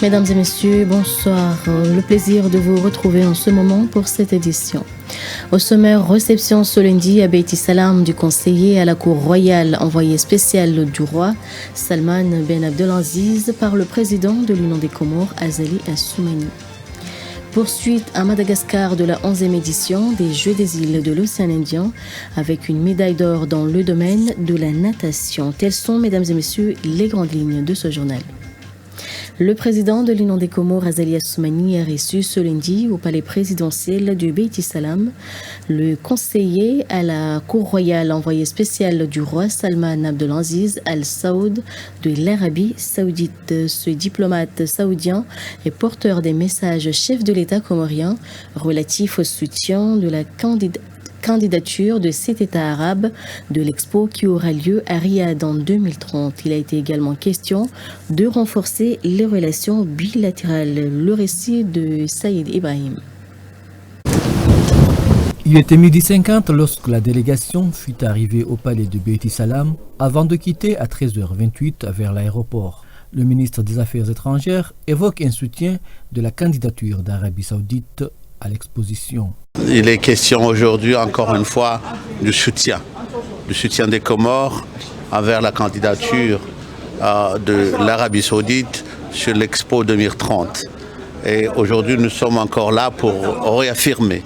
Mesdames et messieurs, bonsoir. Le plaisir de vous retrouver en ce moment pour cette édition. Au sommaire, réception ce lundi à Beiti Salam du conseiller à la cour royale envoyé spécial du roi Salman Ben Abdelaziz par le président de l'Union des Comores, Azali Assoumani. Poursuite à Madagascar de la 11e édition des Jeux des îles de l'océan Indien avec une médaille d'or dans le domaine de la natation. Telles sont, mesdames et messieurs, les grandes lignes de ce journal. Le président de l'Union des Comores, Azali Assoumani, a reçu ce lundi au palais présidentiel du Beiti Salam le conseiller à la cour royale envoyé spécial du roi Salman Abdelaziz Al Saoud de l'Arabie saoudite. Ce diplomate saoudien est porteur des messages chef de l'État comorien relatifs au soutien de la candidature de cet État arabe de l'Expo qui aura lieu à Riyad en 2030. Il a été également question de renforcer les relations bilatérales. Le récit de Saïd Ibrahim. Il était 12h50 lorsque la délégation fut arrivée au palais de Beiti Salam avant de quitter à 13h28 vers l'aéroport. Le ministre des Affaires étrangères évoque un soutien de la candidature d'Arabie Saoudite à l'exposition. Il est question aujourd'hui, encore une fois, du soutien des Comores envers la candidature de l'Arabie Saoudite sur l'Expo 2030. Et aujourd'hui, nous sommes encore là pour réaffirmer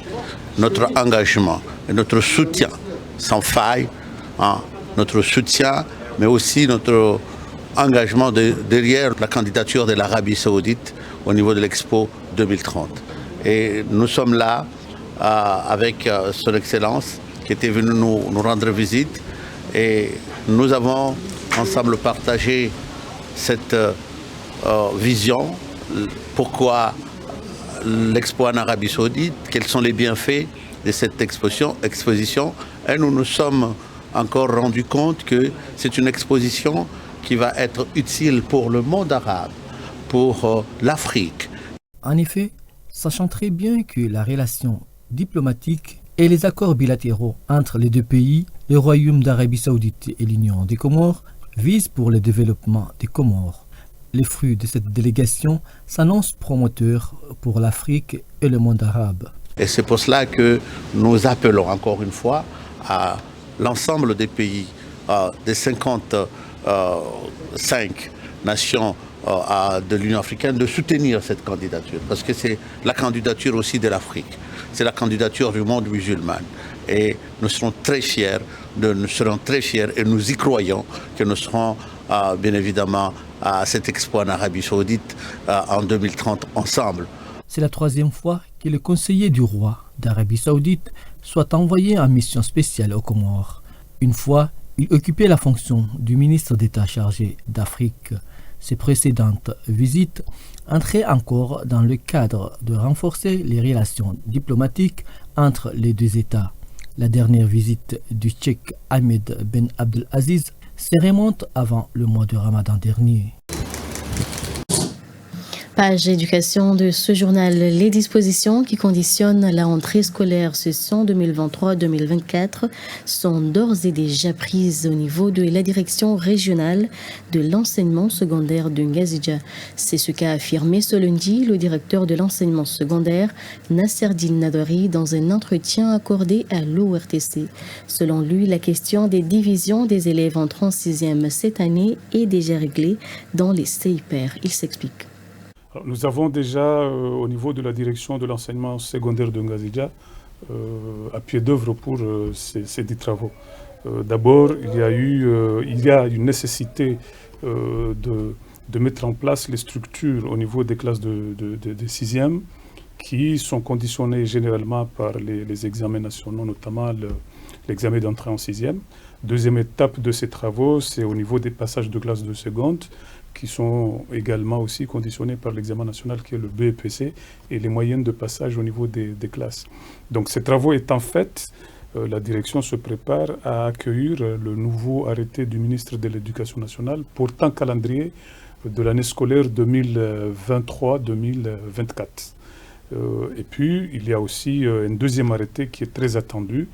notre engagement et notre soutien sans faille, notre soutien, mais aussi notre engagement derrière la candidature de l'Arabie Saoudite au niveau de l'Expo 2030. Et nous sommes là avec son Excellence qui était venue nous rendre visite et nous avons ensemble partagé cette vision, pourquoi l'expo en Arabie Saoudite, quels sont les bienfaits de cette exposition et nous nous sommes encore rendus compte que c'est une exposition qui va être utile pour le monde arabe, pour l'Afrique. En effet, sachant très bien que la relation diplomatique et les accords bilatéraux entre les deux pays, le Royaume d'Arabie Saoudite et l'Union des Comores, visent pour le développement des Comores. Les fruits de cette délégation s'annoncent promoteurs pour l'Afrique et le monde arabe. Et c'est pour cela que nous appelons encore une fois à l'ensemble des pays, des 55 nations de l'Union africaine de soutenir cette candidature, parce que c'est la candidature aussi de l'Afrique, c'est la candidature du monde musulman. Et nous serons très fiers, et nous y croyons que nous serons bien évidemment à cette expo en Arabie Saoudite en 2030 ensemble. C'est la troisième fois que le conseiller du roi d'Arabie Saoudite soit envoyé en mission spéciale aux Comores. Une fois, il occupait la fonction du ministre d'État chargé d'Afrique. Ces précédentes visites entraient encore dans le cadre de renforcer les relations diplomatiques entre les deux États. La dernière visite du Tchèque Ahmed Ben Abdelaziz se remonte avant le mois de Ramadan dernier. Page éducation de ce journal. Les dispositions qui conditionnent la rentrée scolaire session 2023-2024 sont d'ores et déjà prises au niveau de la direction régionale de l'enseignement secondaire de Ngazidja. C'est ce qu'a affirmé ce lundi le directeur de l'enseignement secondaire, Nasserdine Nadori, dans un entretien accordé à l'ORTC. Selon lui, la question des divisions des élèves entrant en 6e cette année est déjà réglée dans les CIPR. Il s'explique. Nous avons déjà, au niveau de la direction de l'enseignement secondaire de Ngazidja, à pied d'œuvre pour ces 10 travaux. D'abord, il y a une nécessité de mettre en place les structures au niveau des classes des 6e qui sont conditionnées généralement par les examens nationaux, notamment l'examen d'entrée en 6e. Deuxième étape de ces travaux, c'est au niveau des passages de classe de seconde, qui sont également aussi conditionnés par l'examen national qui est le BEPC et les moyennes de passage au niveau des classes. Donc ces travaux étant faits, la direction se prépare à accueillir le nouveau arrêté du ministre de l'Éducation nationale portant calendrier de l'année scolaire 2023-2024. Et puis il y a aussi un deuxième arrêté qui est très attendu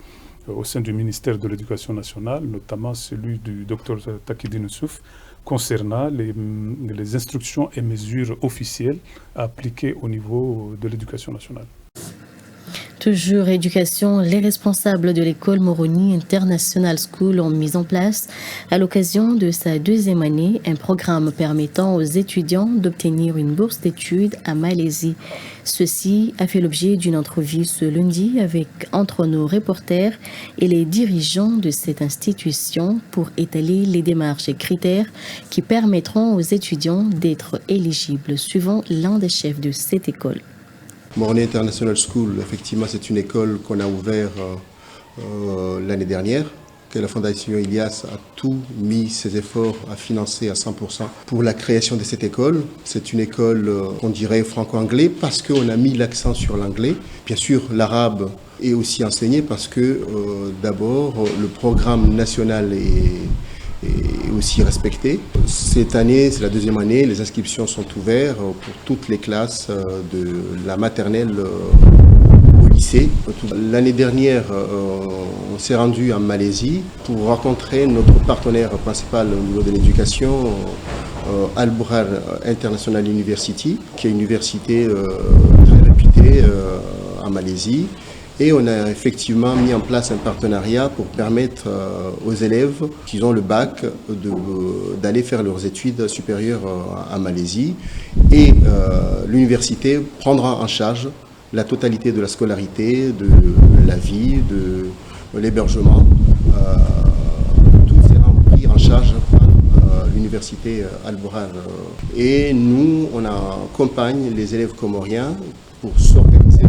au sein du ministère de l'Éducation nationale, notamment celui du Dr Takidine Souf, concernant les instructions et mesures officielles à appliquer au niveau de l'éducation nationale. Toujours éducation, les responsables de l'école Moroni International School ont mis en place, à l'occasion de sa deuxième année, un programme permettant aux étudiants d'obtenir une bourse d'études à Malaisie. Ceci a fait l'objet d'une entrevue ce lundi avec entre nos reporters et les dirigeants de cette institution pour étaler les démarches et critères qui permettront aux étudiants d'être éligibles, suivant l'un des chefs de cette école. Moroni International School, effectivement, c'est une école qu'on a ouverte l'année dernière, que la Fondation Ilias a tout mis ses efforts à financer à 100% pour la création de cette école. C'est une école, on dirait, franco-anglais parce qu'on a mis l'accent sur l'anglais. Bien sûr, l'arabe est aussi enseigné parce que, d'abord, le programme national est aussi respecté. Cette année, c'est la deuxième année, les inscriptions sont ouvertes pour toutes les classes de la maternelle au lycée. L'année dernière, on s'est rendu en Malaisie pour rencontrer notre partenaire principal au niveau de l'éducation, Al-Bukhar International University, qui est une université très réputée en Malaisie. Et on a effectivement mis en place un partenariat pour permettre aux élèves qui ont le bac d'aller faire leurs études supérieures en Malaisie. Et l'université prendra en charge la totalité de la scolarité, de la vie, de l'hébergement. Tout sera pris en charge par l'université Al-Bukhar. Et nous, on accompagne les élèves comoriens pour s'organiser,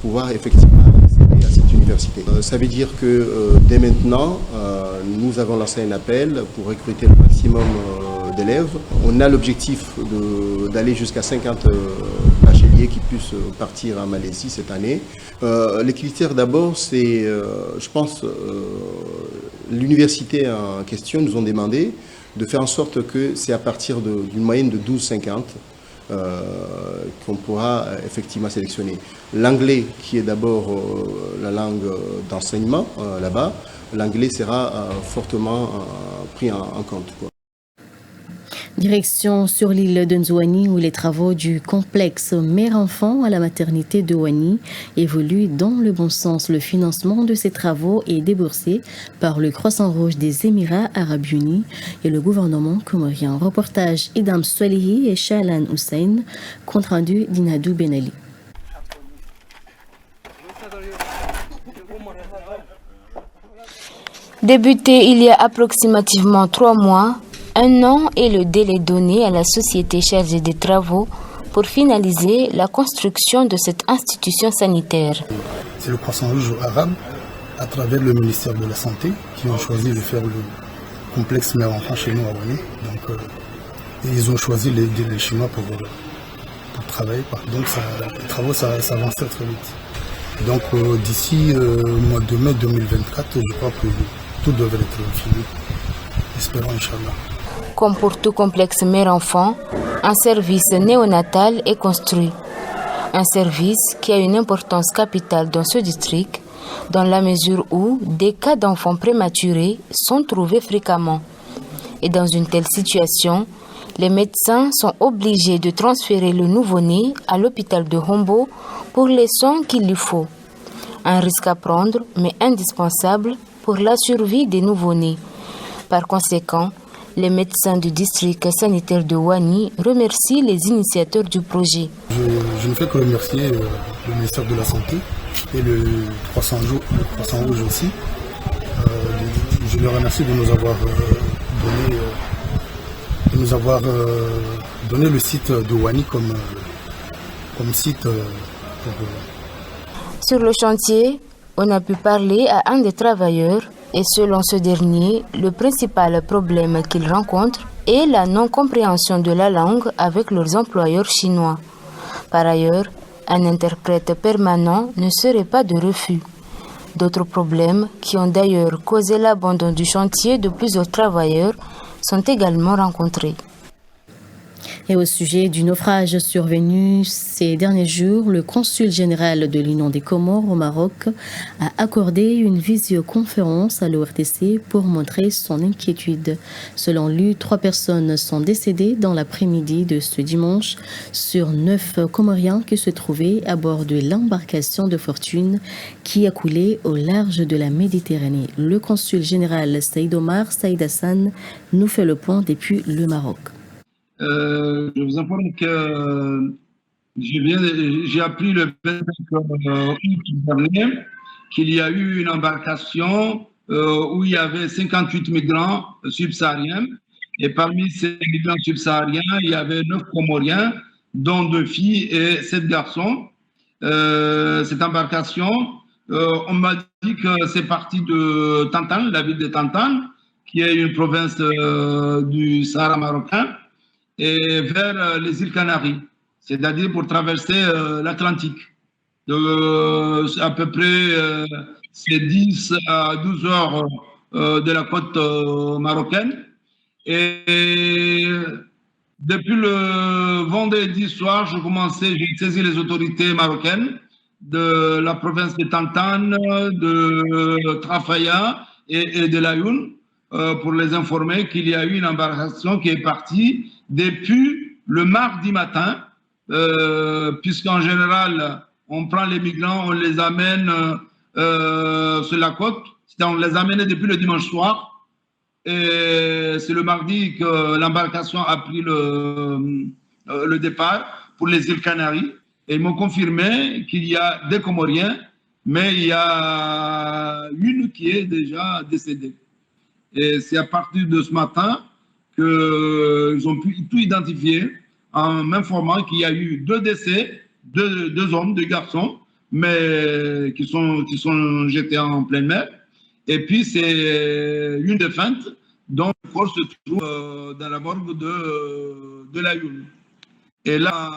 pouvoir effectivement accéder à cette université. Ça veut dire que dès maintenant, nous avons lancé un appel pour recruter le maximum d'élèves. On a l'objectif d'aller jusqu'à 50 bacheliers qui puissent partir en Malaisie cette année. Les critères d'abord, c'est, je pense, l'université en question nous ont demandé de faire en sorte que c'est à partir d'une moyenne de 12,50 qu'on pourra effectivement sélectionner. L'anglais, qui est d'abord la langue d'enseignement là-bas, l'anglais sera fortement pris en compte, quoi. Direction sur l'île de Nzouani où les travaux du complexe mère-enfant à la maternité de Ouani évoluent dans le bon sens. Le financement de ces travaux est déboursé par le Croissant Rouge des Émirats Arabes Unis et le gouvernement comorien. Reportage Idam Swalihi et Shalan Hussein, compte rendu d'Inadou Benali. Débuté il y a approximativement 3 mois, 1 an est le délai donné à la société chargée des travaux pour finaliser la construction de cette institution sanitaire. C'est le Croissant Rouge arabe, à travers le ministère de la Santé, qui ont choisi de faire le complexe mère-enfant chez nous à Ouani. Donc, ils ont choisi les Chinois pour travailler. Donc, les travaux s'avancent très vite. Donc, d'ici le mois de mai 2024, je crois que tout devrait être fini. Espérons, Inch'Allah. Comme pour tout complexe mère-enfant, un service néonatal est construit. Un service qui a une importance capitale dans ce district, dans la mesure où des cas d'enfants prématurés sont trouvés fréquemment. Et dans une telle situation, les médecins sont obligés de transférer le nouveau-né à l'hôpital de Hombo pour les soins qu'il lui faut. Un risque à prendre, mais indispensable pour la survie des nouveau-nés. Par conséquent, les médecins du district sanitaire de Ouani remercient les initiateurs du projet. Je ne fais que remercier le ministère de la Santé et le Croissant Rouge aussi. Je les remercie de nous avoir donné le site de Ouani comme site pour... Sur le chantier, on a pu parler à un des travailleurs. Et selon ce dernier, le principal problème qu'ils rencontrent est la non-compréhension de la langue avec leurs employeurs chinois. Par ailleurs, un interprète permanent ne serait pas de refus. D'autres problèmes, qui ont d'ailleurs causé l'abandon du chantier de plusieurs travailleurs, sont également rencontrés. Et au sujet du naufrage survenu ces derniers jours, le consul général de l'Union des Comores au Maroc a accordé une visioconférence à l'ORTC pour montrer son inquiétude. Selon lui, 3 personnes sont décédées dans l'après-midi de ce dimanche sur 9 Comoriens qui se trouvaient à bord de l'embarcation de fortune qui a coulé au large de la Méditerranée. Le consul général Saïd Omar Saïd Hassan nous fait le point depuis le Maroc. Je vous informe que j'ai appris le 25 août dernier qu'il y a eu une embarcation où il y avait 58 migrants subsahariens. Et parmi ces migrants subsahariens, il y avait 9 Comoriens, dont 2 filles et 7 garçons. Cette embarcation, on m'a dit que c'est parti de Tantan, la ville de Tantan, qui est une province du Sahara marocain, et vers les îles Canaries, c'est-à-dire pour traverser l'Atlantique. À peu près, c'est 10 à 12 heures de la côte marocaine. Et depuis le vendredi soir, j'ai saisi les autorités marocaines de la province de Tantan, de Trafaya et de Laayoune pour les informer qu'il y a eu une embarcation qui est partie depuis le mardi matin, puisqu'en général, on prend les migrants, on les amène sur la côte, on les amène depuis le dimanche soir. Et c'est le mardi que l'embarcation a pris le départ pour les îles Canaries. Et ils m'ont confirmé qu'il y a des Comoriens, mais il y a une qui est déjà décédée. Et c'est à partir de ce matin qu'ils ont pu tout identifier en m'informant qu'il y a eu 2 décès, 2 hommes, 2 garçons, mais qui sont jetés en pleine mer. Et puis, c'est une défunte dont le corps se trouve dans la morgue de Laayoune. Et là,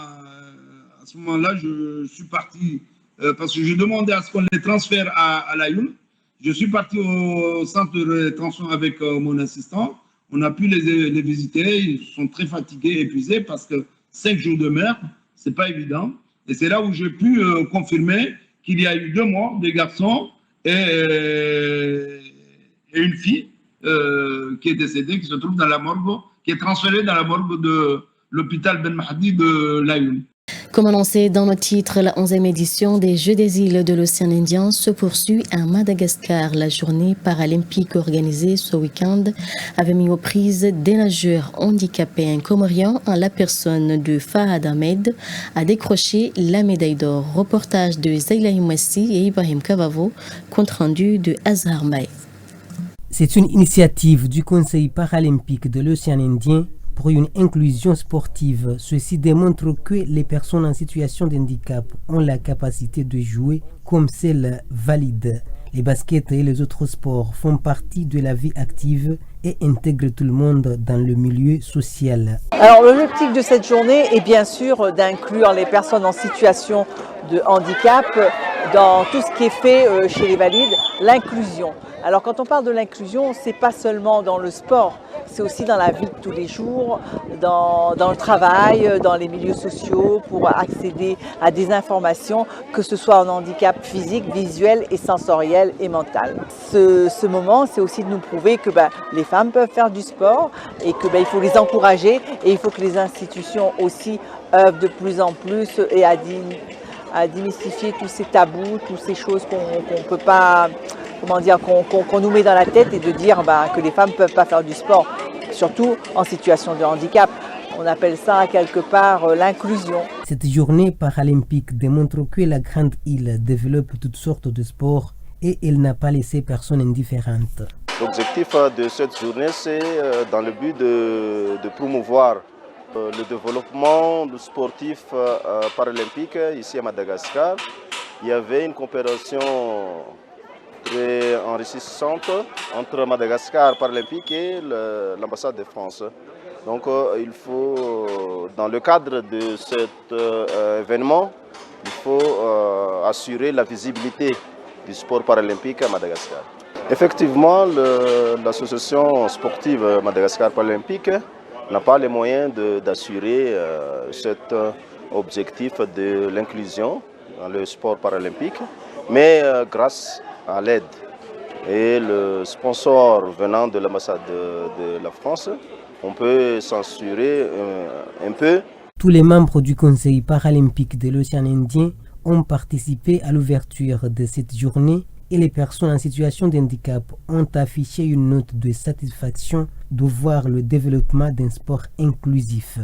à ce moment-là, je suis parti, parce que j'ai demandé à ce qu'on les transfère à Laayoune. Je suis parti au centre de rétention avec mon assistant. On a pu les visiter. Ils sont très fatigués, épuisés, parce que 5 jours de mer, c'est pas évident. Et c'est là où j'ai pu confirmer qu'il y a eu 2 morts, 2 garçons, et une fille qui est décédée, qui se trouve dans la morgue, qui est transférée dans la morgue de l'hôpital Ben Mahdi de Laayoune. Comme annoncé dans notre titre, la 11e édition des Jeux des îles de l'océan Indien se poursuit à Madagascar. La journée paralympique organisée ce week-end avait mis aux prises des nageurs handicapés. Un Comorien, en la personne de Fahad Ahmed, a décroché la médaille d'or. Reportage de Zaylaï Mouassi et Ibrahim Kavavo, compte rendu de Azhar May. C'est une initiative du Conseil paralympique de l'océan Indien pour une inclusion sportive. Ceci démontre que les personnes en situation de handicap ont la capacité de jouer comme celles valides. Les baskets et les autres sports font partie de la vie active et intègrent tout le monde dans le milieu social. Alors l'objectif de cette journée est bien sûr d'inclure les personnes en situation de handicap dans tout ce qui est fait chez les valides, l'inclusion. Alors quand on parle de l'inclusion, c'est pas seulement dans le sport, c'est aussi dans la vie de tous les jours, dans le travail, dans les milieux sociaux, pour accéder à des informations, que ce soit en handicap physique, visuel et sensoriel et mental. Ce moment, c'est aussi de nous prouver que les femmes peuvent faire du sport et que il faut les encourager et il faut que les institutions aussi œuvrent de plus en plus et à démystifier tous ces tabous, toutes ces choses qu'on peut pas, qu'on nous met dans la tête et de dire que les femmes ne peuvent pas faire du sport, surtout en situation de handicap. On appelle ça quelque part l'inclusion. Cette journée paralympique démontre que la grande île développe toutes sortes de sports et elle n'a pas laissé personne indifférente. L'objectif de cette journée, c'est dans le but de promouvoir le développement sportif paralympique ici à Madagascar. Il y avait une coopération très enrichissante entre Madagascar Paralympique et l'ambassade de France. Donc il faut, dans le cadre de cet événement, il faut assurer la visibilité du sport paralympique à Madagascar. Effectivement, l'association sportive Madagascar Paralympique n'a pas les moyens d'assurer cet objectif de l'inclusion dans le sport paralympique, mais grâce à l'aide et le sponsor venant de l'ambassade de la France, on peut censurer un peu. Tous les membres du Conseil paralympique de l'océan Indien ont participé à l'ouverture de cette journée et les personnes en situation de handicap ont affiché une note de satisfaction de voir le développement d'un sport inclusif.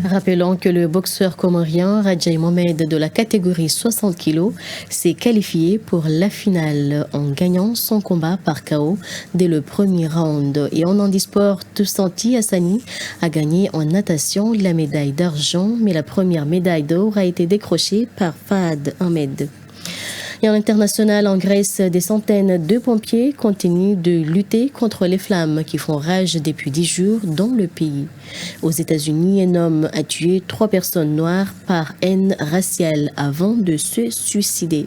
Rappelons que le boxeur comorien Rajai Mohamed de la catégorie 60 kg s'est qualifié pour la finale en gagnant son combat par KO dès le premier round. Et en handisport, Santi Hassani a gagné en natation la médaille d'argent, mais la première médaille d'or a été décrochée par Fahad Ahmed. Et en international, en Grèce, des centaines de pompiers continuent de lutter contre les flammes qui font rage depuis 10 jours dans le pays. Aux États-Unis, un homme a tué 3 personnes noires par haine raciale avant de se suicider.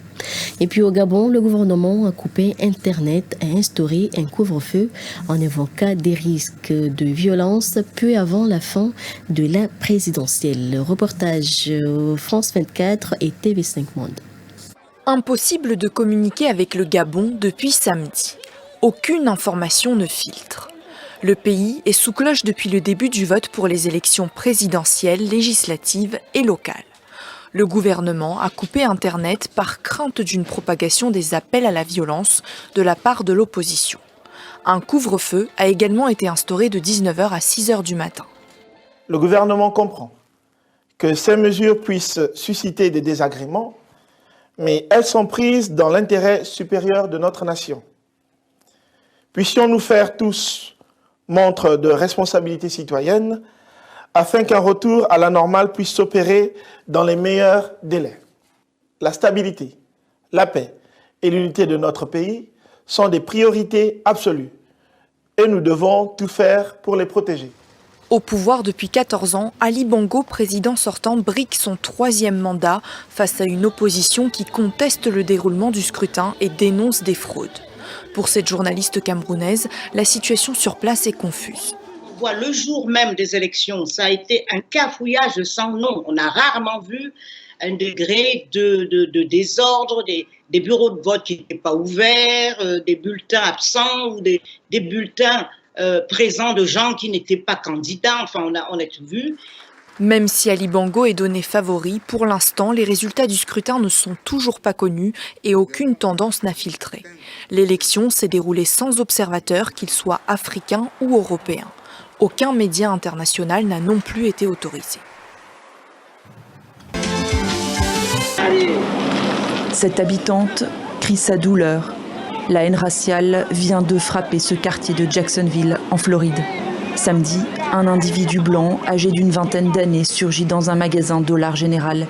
Et puis au Gabon, le gouvernement a coupé Internet et a instauré un couvre-feu en évoquant des risques de violence peu avant la fin de la présidentielle. Reportage France 24 et TV5 Monde. Impossible de communiquer avec le Gabon depuis samedi. Aucune information ne filtre. Le pays est sous cloche depuis le début du vote pour les élections présidentielles, législatives et locales. Le gouvernement a coupé Internet par crainte d'une propagation des appels à la violence de la part de l'opposition. Un couvre-feu a également été instauré de 19h à 6h du matin. Le gouvernement comprend que ces mesures puissent susciter des désagréments, mais elles sont prises dans l'intérêt supérieur de notre nation. Puissions-nous faire tous montre de responsabilité citoyenne afin qu'un retour à la normale puisse s'opérer dans les meilleurs délais. La stabilité, la paix et l'unité de notre pays sont des priorités absolues et nous devons tout faire pour les protéger. Au pouvoir depuis 14 ans, Ali Bongo, président sortant, brique son 3e mandat face à une opposition qui conteste le déroulement du scrutin et dénonce des fraudes. Pour cette journaliste camerounaise, la situation sur place est confuse. On voit le jour même des élections, ça a été un cafouillage sans nom. On a rarement vu un degré de désordre, des bureaux de vote qui n'étaient pas ouverts, des bulletins absents ou des bulletins présents de gens qui n'étaient pas candidats. Enfin, on a tout vu. Même si Ali Bongo est donné favori, pour l'instant, les résultats du scrutin ne sont toujours pas connus et aucune tendance n'a filtré. L'élection s'est déroulée sans observateurs, qu'ils soient africains ou européens. Aucun média international n'a non plus été autorisé. Cette habitante crie sa douleur. La haine raciale vient de frapper ce quartier de Jacksonville, en Floride. Samedi, un individu blanc, âgé d'une vingtaine d'années, surgit dans un magasin Dollar General.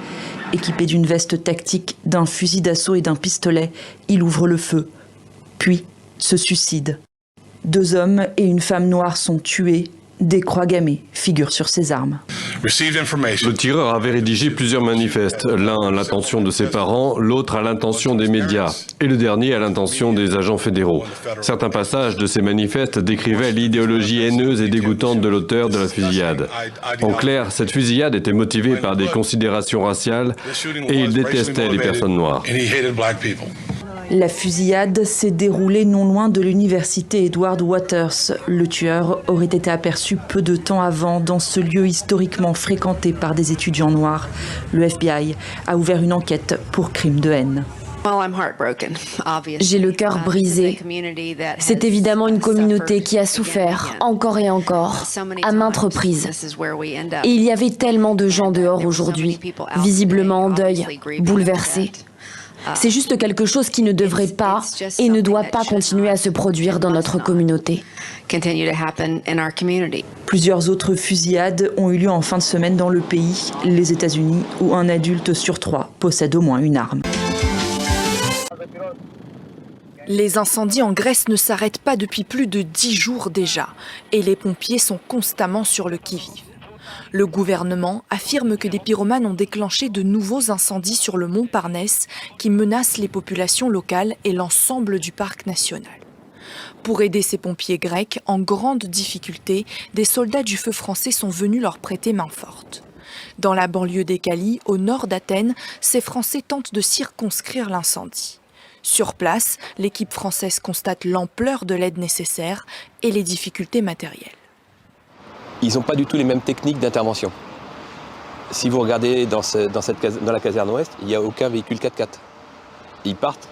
Équipé d'une veste tactique, d'un fusil d'assaut et d'un pistolet, il ouvre le feu, puis se suicide. 2 hommes et une femme noire sont tués. Des croix gammées figurent sur ses armes. Le tireur avait rédigé plusieurs manifestes, l'un à l'intention de ses parents, l'autre à l'intention des médias, et le dernier à l'intention des agents fédéraux. Certains passages de ces manifestes décrivaient l'idéologie haineuse et dégoûtante de l'auteur de la fusillade. En clair, cette fusillade était motivée par des considérations raciales et il détestait les personnes noires. La fusillade s'est déroulée non loin de l'université Edward Waters. Le tueur aurait été aperçu peu de temps avant dans ce lieu historiquement fréquenté par des étudiants noirs. Le FBI a ouvert une enquête pour crime de haine. J'ai le cœur brisé. C'est évidemment une communauté qui a souffert, encore et encore, à maintes reprises. Et il y avait tellement de gens dehors aujourd'hui, visiblement en deuil, bouleversés. C'est juste quelque chose qui ne devrait pas et ne doit pas continuer à se produire dans notre communauté. Plusieurs autres fusillades ont eu lieu en fin de semaine dans le pays, les États-Unis, où un adulte sur 3 possède au moins une arme. Les incendies en Grèce ne s'arrêtent pas depuis plus de 10 jours déjà, et les pompiers sont constamment sur le qui-vive. Le gouvernement affirme que des pyromanes ont déclenché de nouveaux incendies sur le mont Parnès qui menacent les populations locales et l'ensemble du parc national. Pour aider ces pompiers grecs en grande difficulté, des soldats du feu français sont venus leur prêter main forte. Dans la banlieue d'Ekali, au nord d'Athènes, ces Français tentent de circonscrire l'incendie. Sur place, l'équipe française constate l'ampleur de l'aide nécessaire et les difficultés matérielles. Ils n'ont pas du tout les mêmes techniques d'intervention. Si vous regardez dans la caserne ouest, il n'y a aucun véhicule 4x4. Ils partent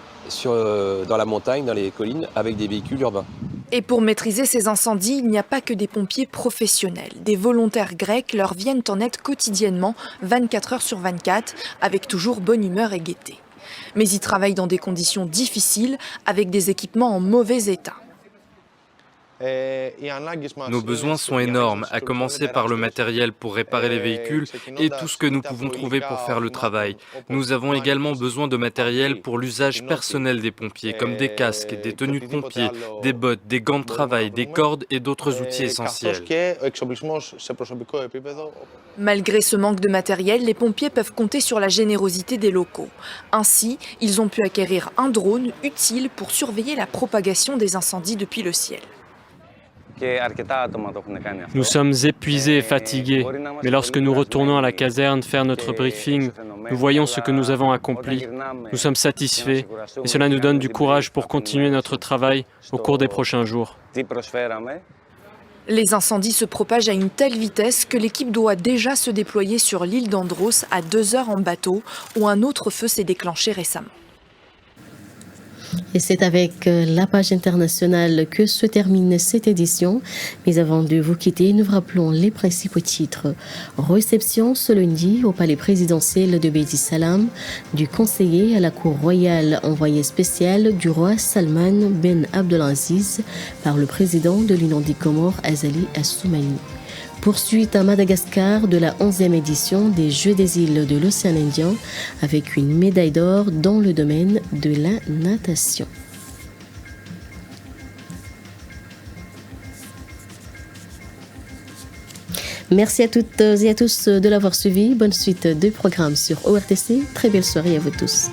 dans la montagne, dans les collines, avec des véhicules urbains. Et pour maîtriser ces incendies, il n'y a pas que des pompiers professionnels. Des volontaires grecs leur viennent en aide quotidiennement, 24 heures sur 24, avec toujours bonne humeur et gaieté. Mais ils travaillent dans des conditions difficiles, avec des équipements en mauvais état. Nos besoins sont énormes, à commencer par le matériel pour réparer les véhicules et tout ce que nous pouvons trouver pour faire le travail. Nous avons également besoin de matériel pour l'usage personnel des pompiers, comme des casques, des tenues de pompiers, des bottes, des gants de travail, des cordes et d'autres outils essentiels. Malgré ce manque de matériel, les pompiers peuvent compter sur la générosité des locaux. Ainsi, ils ont pu acquérir un drone utile pour surveiller la propagation des incendies depuis le ciel. Nous sommes épuisés et fatigués, mais lorsque nous retournons à la caserne faire notre briefing, nous voyons ce que nous avons accompli. Nous sommes satisfaits et cela nous donne du courage pour continuer notre travail au cours des prochains jours. Les incendies se propagent à une telle vitesse que l'équipe doit déjà se déployer sur l'île d'Andros à 2 heures en bateau, où un autre feu s'est déclenché récemment. Et c'est avec la page internationale que se termine cette édition. Mais avant de vous quitter, nous rappelons les principaux titres. Réception ce lundi au palais présidentiel de Beiti Salam du conseiller à la cour royale envoyé spécial du roi Salman Ben Abdelaziz par le président de l'Union des Comores, Azali Assoumani. Poursuite à Madagascar de la 11e édition des Jeux des îles de l'océan Indien avec une médaille d'or dans le domaine de la natation. Merci à toutes et à tous de l'avoir suivi. Bonne suite de programmes sur ORTC. Très belle soirée à vous tous.